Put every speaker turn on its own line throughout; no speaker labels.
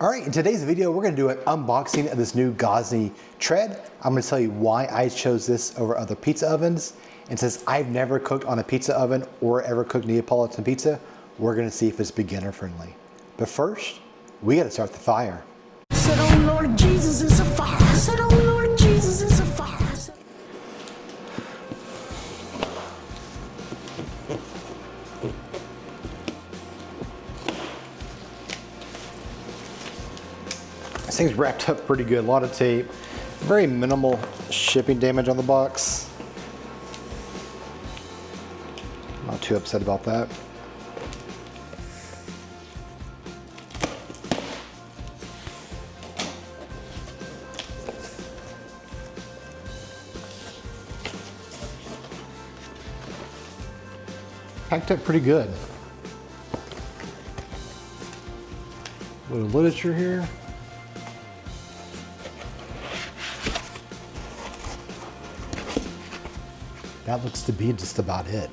All right, in today's video, we're gonna do an unboxing of this new Gozney Tread. I'm gonna tell you why I chose this over other pizza ovens. And since I've never cooked on a pizza oven or ever cooked Neapolitan pizza, we're gonna see if it's beginner friendly. But first, we gotta start the fire.
Said, oh Lord Jesus, it's a fire. Said, oh Lord Jesus, it's a fire.
This thing's wrapped up pretty good, a lot of tape. Very minimal shipping damage on the box. Not too upset about that. Packed up pretty good. A little literature here. That looks to be just about it.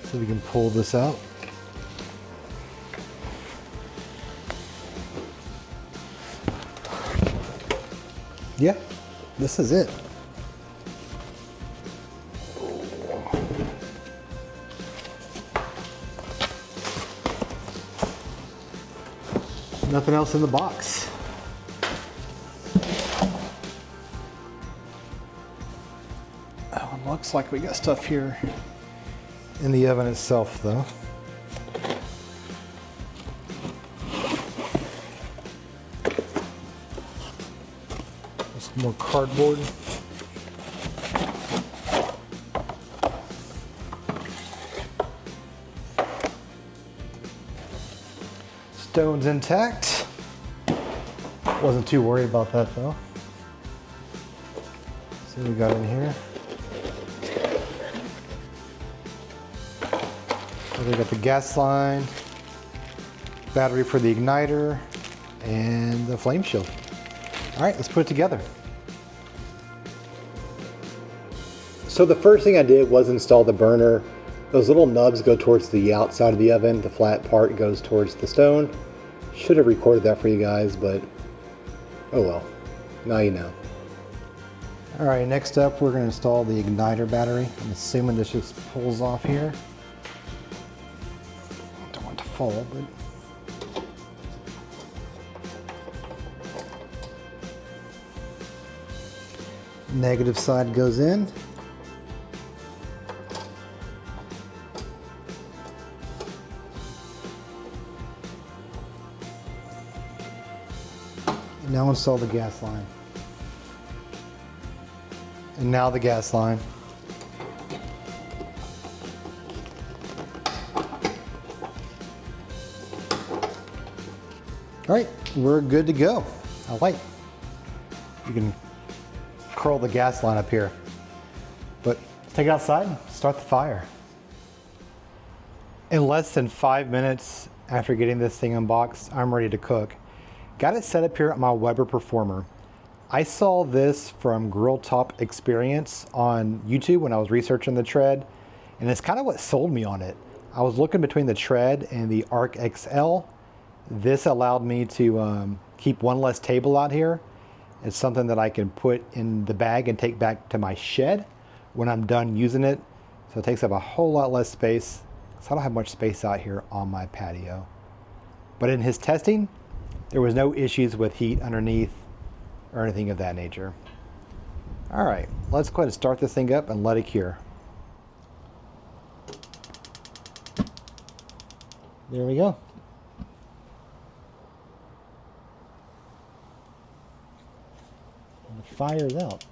So we can pull this out. Yeah, this is it. Nothing else in the box. Oh, it looks like we got stuff here in the oven itself, though. Some more cardboard. Stone's intact. Wasn't too worried about that though. See what we got in here. So we got the gas line, battery for the igniter, and the flame shield. All right, let's put it together. So the first thing I did was install the burner. Those little nubs go towards the outside of the oven. The flat part goes towards the stone. Should have recorded that for you guys, but oh well, now you know. All right, next up we're gonna install the igniter battery. I'm assuming this just pulls off here. Don't want it to fall, but. Negative side goes in. Now install the gas line. And now the gas line. All right, we're good to go. I like. You can curl the gas line up here. But let's take it outside and start the fire. In less than 5 minutes after getting this thing unboxed, I'm ready to cook. Got it set up here on my Weber Performer. I saw this from Grill Top Experience on YouTube when I was researching the Tread, and it's kind of what sold me on it. I was looking between the Tread and the Arc XL. This allowed me to keep one less table out here. It's something that I can put in the bag and take back to my shed when I'm done using it. So it takes up a whole lot less space. So I don't have much space out here on my patio. But in his testing, there was no issues with heat underneath or anything of that nature. All right, let's go ahead and start this thing up and let it cure. There we go. And the fire's out.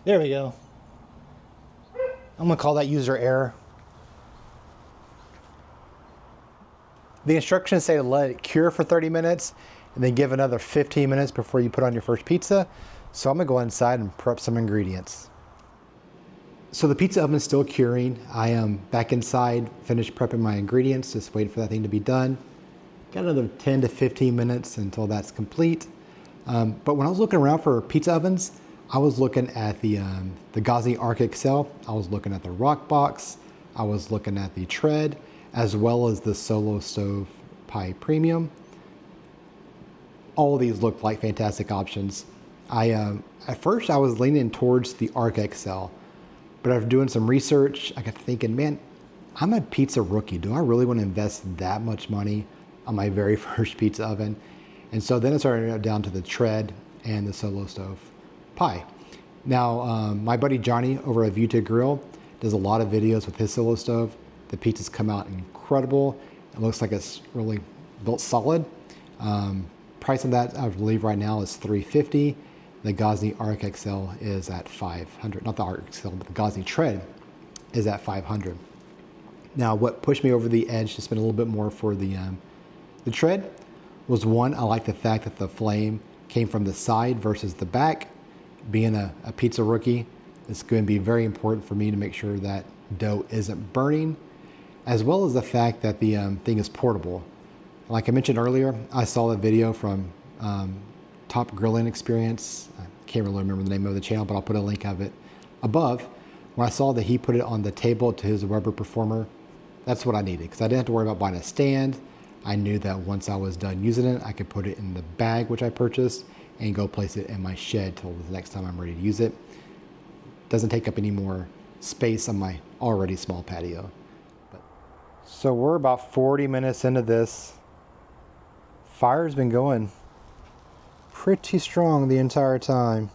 There we go. I'm gonna call that user error. The instructions say to let it cure for 30 minutes and then give another 15 minutes before you put on your first pizza. So I'm gonna go inside and prep some ingredients. So the pizza oven's still curing. I am back inside, finished prepping my ingredients, just waiting for that thing to be done. Got another 10 to 15 minutes until that's complete. But when I was looking around for pizza ovens, I was looking at the Gozney Arc XL. I was looking at the Rock Box. I was looking at the Tread, as well as the Solo Stove Pi Premium. All of these looked like fantastic options. At first I was leaning towards the Arc XL, but after doing some research, I got thinking, man, I'm a pizza rookie. Do I really want to invest that much money on my very first pizza oven? And so then I started down to the Tread and the Solo Stove Pi. Now, my buddy Johnny over at View to Grill does a lot of videos with his Solo Stove. The pizzas come out incredible. It looks like it's really built solid. Price on that, I believe right now, is $350. The Gozney Arc XL is at $500. Not the Arc XL, but the Gozney Tread is at $500. Now, what pushed me over the edge to spend a little bit more for the Tread was, one, I like the fact that the flame came from the side versus the back. Being a pizza rookie, it's going to be very important for me to make sure that dough isn't burning, as well as the fact that the thing is portable. Like I mentioned earlier, I saw a video from Top Grilling Experience. I can't really remember the name of the channel, but I'll put a link of it above. When I saw that he put it on the table to his Weber Performer, that's what I needed, because I didn't have to worry about buying a stand. I knew that once I was done using it, I could put it in the bag which I purchased and go place it in my shed till the next time I'm ready to use it. Doesn't take up any more space on my already small patio. So we're about 40 minutes into this. Fire's been going pretty strong the entire time.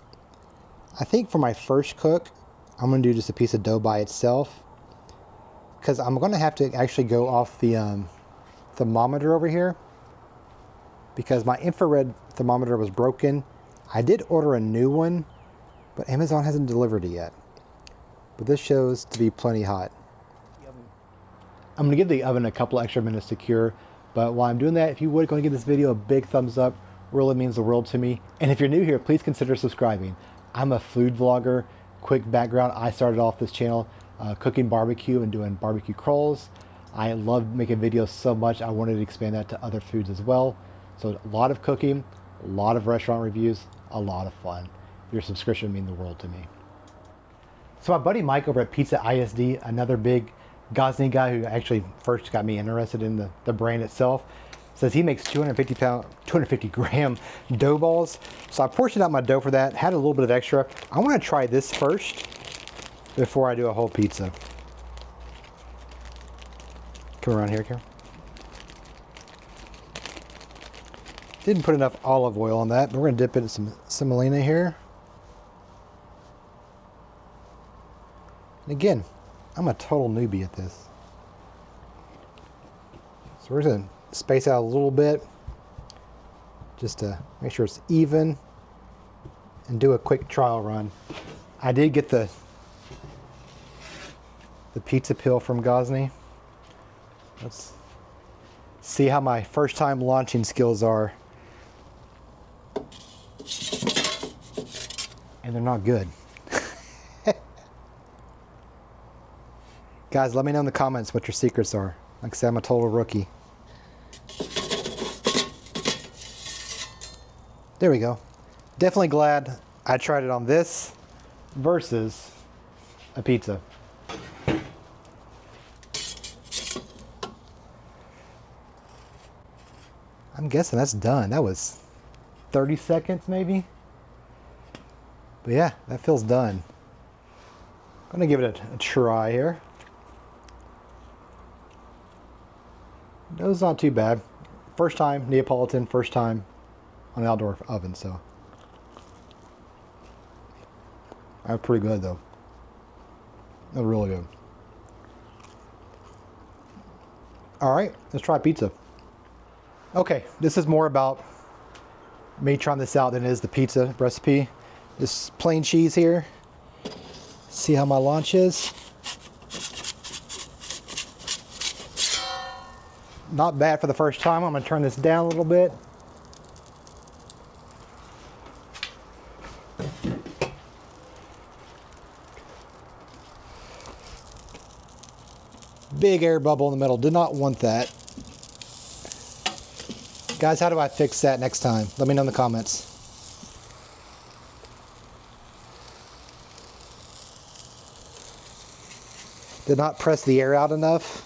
I think for my first cook, I'm gonna do just a piece of dough by itself, because I'm gonna have to actually go off the thermometer over here, because my infrared thermometer was broken. I did order a new one, but Amazon hasn't delivered it yet. But this shows to be plenty hot. I'm gonna give the oven a couple extra minutes to cure, but while I'm doing that, if you would go and give this video a big thumbs up, really means the world to me. And if you're new here, please consider subscribing. I'm a food vlogger. Quick background, I started off this channel cooking barbecue and doing barbecue crawls. I love making videos so much, I wanted to expand that to other foods as well. So a lot of cooking, a lot of restaurant reviews, a lot of fun. Your subscription would mean the world to me. So my buddy Mike over at Pizza ISD, another big Gozney guy who actually first got me interested in the brand itself, says he makes 250 gram dough balls. So I portioned out my dough for that, had a little bit of extra. I want to try this first before I do a whole pizza. Come around here, Carol. Didn't put enough olive oil on that, but we're gonna dip it in some semolina here. And again, I'm a total newbie at this. So we're gonna space out a little bit just to make sure it's even and do a quick trial run. I did get the pizza pill from Gozney. Let's see how my first time launching skills are. And they're not good. Guys, let me know in the comments what your secrets are. Like I said, I'm a total rookie. There we go. Definitely glad I tried it on this versus a pizza. I'm guessing that's done. That was 30 seconds maybe. But yeah, that feels done. I'm gonna give it a try here. Dough's not too bad. First time Neapolitan, first time on an outdoor oven, so that's pretty good though. That's really good. All right, let's try pizza. Okay, this is more about me trying this out than it is the pizza recipe. Just plain cheese here. See how my launch is. Not bad for the first time. I'm gonna turn this down a little bit. Big air bubble in the middle. Did not want that. Guys, how do I fix that next time? Let me know in the comments. Did not press the air out enough.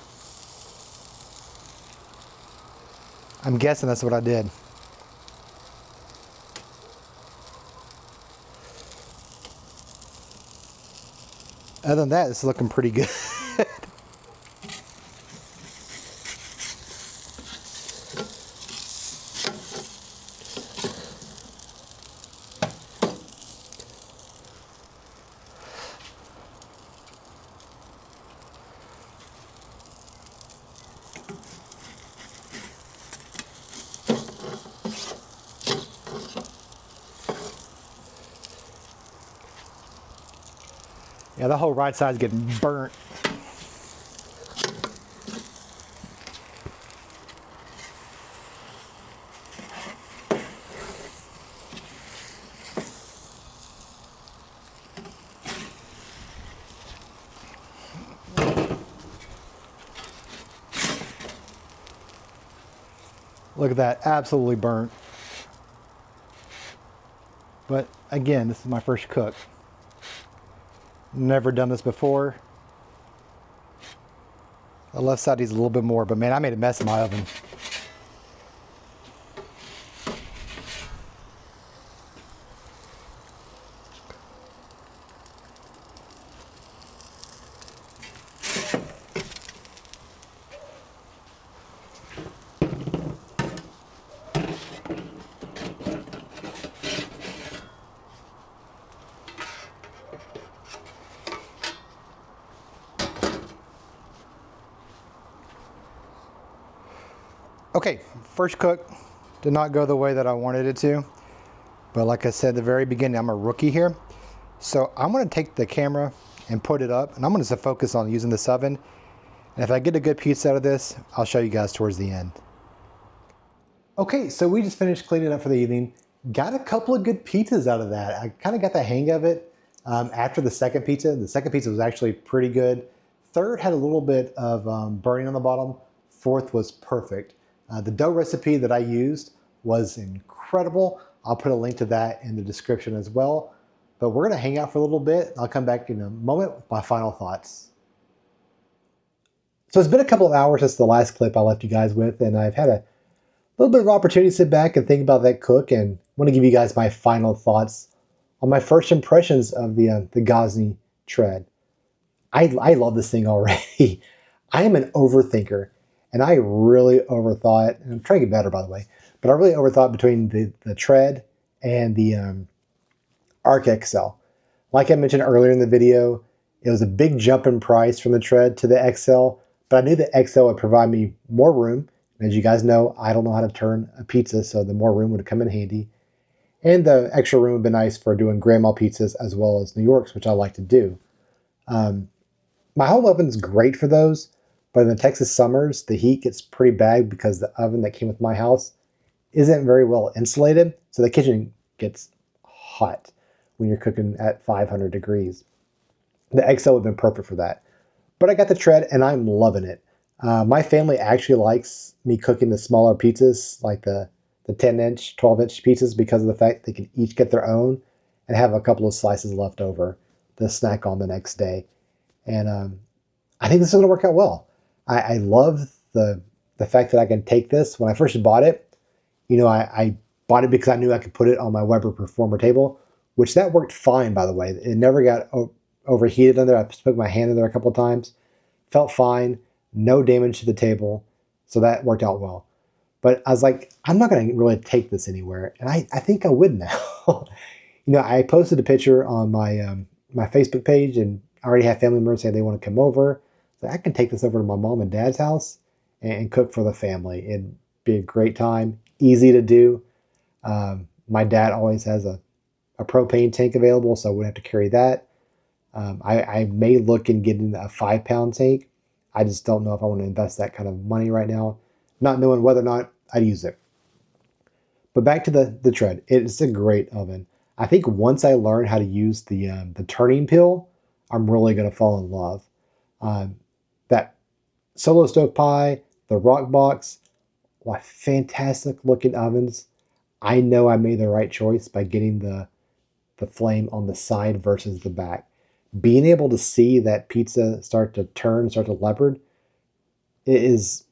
I'm guessing that's what I did. Other than that, it's looking pretty good. Yeah, the whole right side's getting burnt. Look at that, absolutely burnt. But again, this is my first cook. Never done this before. The left side needs a little bit more, but man, I made a mess in my oven. Okay, first cook did not go the way that I wanted it to. But like I said at the very beginning, I'm a rookie here. So I'm gonna take the camera and put it up, and I'm gonna just focus on using this oven. And if I get a good pizza out of this, I'll show you guys towards the end. Okay, so we just finished cleaning up for the evening. Got a couple of good pizzas out of that. I kind of got the hang of it after the second pizza. The second pizza was actually pretty good. Third had a little bit of burning on the bottom. Fourth was perfect. The dough recipe that I used was incredible. I'll put a link to that in the description as well. But we're gonna hang out for a little bit. I'll come back in a moment with my final thoughts. So it's been a couple of hours since the last clip I left you guys with, and I've had a little bit of opportunity to sit back and think about that cook, and want to give you guys my final thoughts on my first impressions of the Gozney Tread. I love this thing already. I am an overthinker. And I really overthought, and I'm trying to get better by the way, but I really overthought between the Tread and the Arc XL. Like I mentioned earlier in the video, it was a big jump in price from the Tread to the XL, but I knew the XL would provide me more room. And as you guys know, I don't know how to turn a pizza, so the more room would come in handy. And the extra room would be nice for doing grandma pizzas as well as New York's, which I like to do. My home oven's great for those. But in the Texas summers, the heat gets pretty bad because the oven that came with my house isn't very well insulated. So the kitchen gets hot when you're cooking at 500 degrees. The XL would have been perfect for that. But I got the Tread and I'm loving it. My family actually likes me cooking the smaller pizzas, like the 10-inch, 12-inch pizzas, because of the fact they can each get their own and have a couple of slices left over to snack on the next day. And I think this is going to work out well. I love the fact that I can take this. When I first bought it, you know, I bought it because I knew I could put it on my Weber Performer table, which that worked fine, by the way. It never got overheated in there. I put my hand in there a couple of times. Felt fine. No damage to the table. So that worked out well. But I was like, I'm not going to really take this anywhere. And I think I would now. You know, I posted a picture on my my Facebook page, and I already have family members saying they want to come over. So I can take this over to my mom and dad's house and cook for the family. It'd be a great time, easy to do. My dad always has a propane tank available, so I wouldn't have to carry that. I may look in getting a 5-pound tank. I just don't know if I want to invest that kind of money right now, not knowing whether or not I'd use it. But back to the Tread. It's a great oven. I think once I learn how to use the turning peel, I'm really going to fall in love. That solo stove pie, the rock box, fantastic looking ovens. I know I made the right choice by getting the flame on the side versus the back. Being able to see that pizza start to turn, start to leopard, is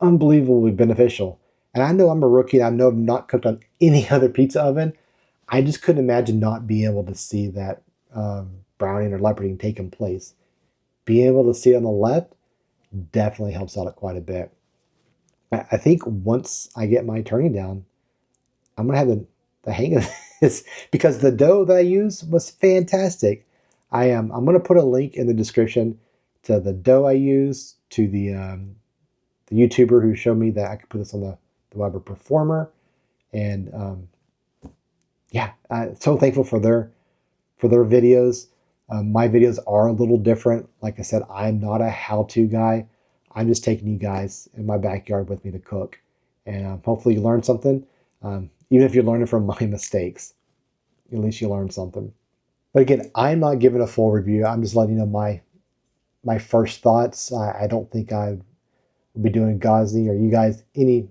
unbelievably beneficial. And I know I'm a rookie. I know I've not cooked on any other pizza oven. I just couldn't imagine not being able to see that browning or leoparding taking place. Being able to see it on the left definitely helps out quite a bit. I think once I get my turning down, I'm gonna have the hang of this because the dough that I used was fantastic. I'm gonna put a link in the description to the dough I used, to the YouTuber who showed me that I could put this on the Weber Performer, and yeah, so thankful for their videos. My videos are a little different. Like I said, I'm not a how-to guy. I'm just taking you guys in my backyard with me to cook, and hopefully you learn something. Even if you're learning from my mistakes, at least you learn something. But again, I'm not giving a full review. I'm just letting you know my first thoughts. I don't think I would be doing Gozney or you guys any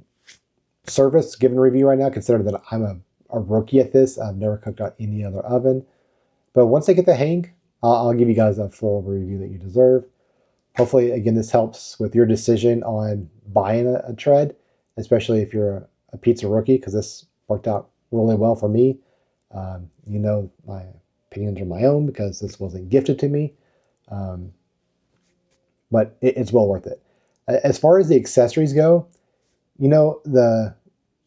service giving a review right now, considering that I'm a rookie at this. I've never cooked on any other oven. But once I get the hang, I'll give you guys a full review that you deserve. Hopefully, again, this helps with your decision on buying a Tread, especially if you're a pizza rookie, because this worked out really well for me. You know, my opinions are my own because this wasn't gifted to me. But it's well worth it. As far as the accessories go, you know,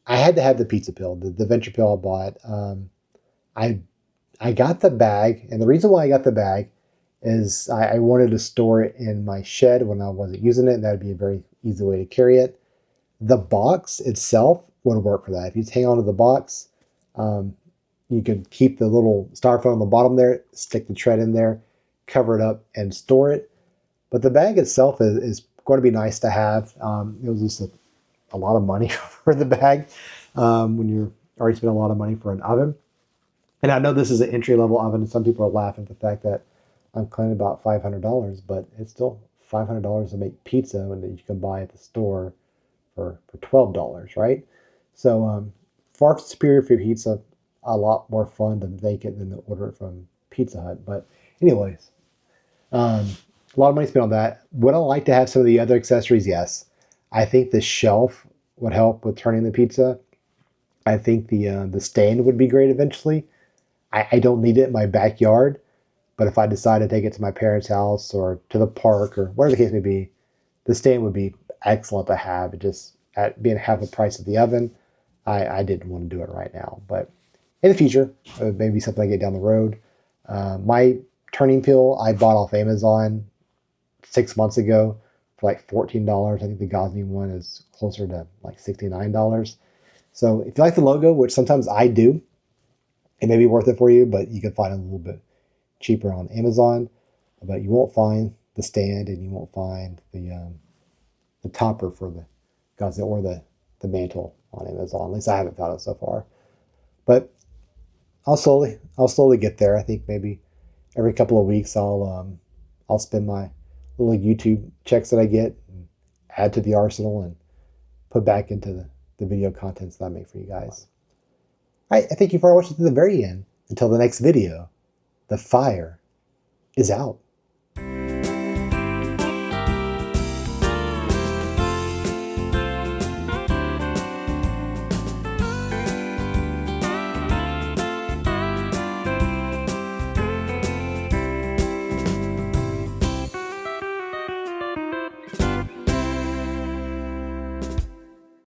I had to have the pizza pill, the venture pill I bought. I got the bag, and the reason why I got the bag is I wanted to store it in my shed when I wasn't using it, and that'd be a very easy way to carry it. The box itself would work for that. If you just hang on to the box, you could keep the little styrofoam on the bottom there, stick the Tread in there, cover it up, and store it. But the bag itself is going to be nice to have. It was just a lot of money for the bag when you're already spending a lot of money for an oven. And I know this is an entry-level oven, and some people are laughing at the fact that I'm claiming about $500, but it's still $500 to make pizza and that you can buy at the store for $12, right? So far superior for pizza, a lot more fun to make it than to order it from Pizza Hut. But anyways, a lot of money spent on that. Would I like to have some of the other accessories? Yes. I think the shelf would help with turning the pizza. I think the stand would be great eventually. I don't need it in my backyard, but if I decide to take it to my parents' house or to the park or whatever the case may be, the stand would be excellent to have. It just, at being half the price of the oven, I didn't want to do it right now. But in the future, maybe something I get down the road. My turning pill I bought off Amazon 6 months ago for like $14. I think the Gozney one is closer to like $69. So if you like the logo, which sometimes I do, it may be worth it for you, but you can find it a little bit cheaper on Amazon. But you won't find the stand, and you won't find the topper for the Gozney or the mantle on Amazon. At least I haven't found it so far. But I'll slowly get there. I think maybe every couple of weeks I'll spend my little YouTube checks that I get and add to the arsenal and put back into the video contents that I make for you guys. All right, I thank you for watching to the very end. Until the next video, the fire is out.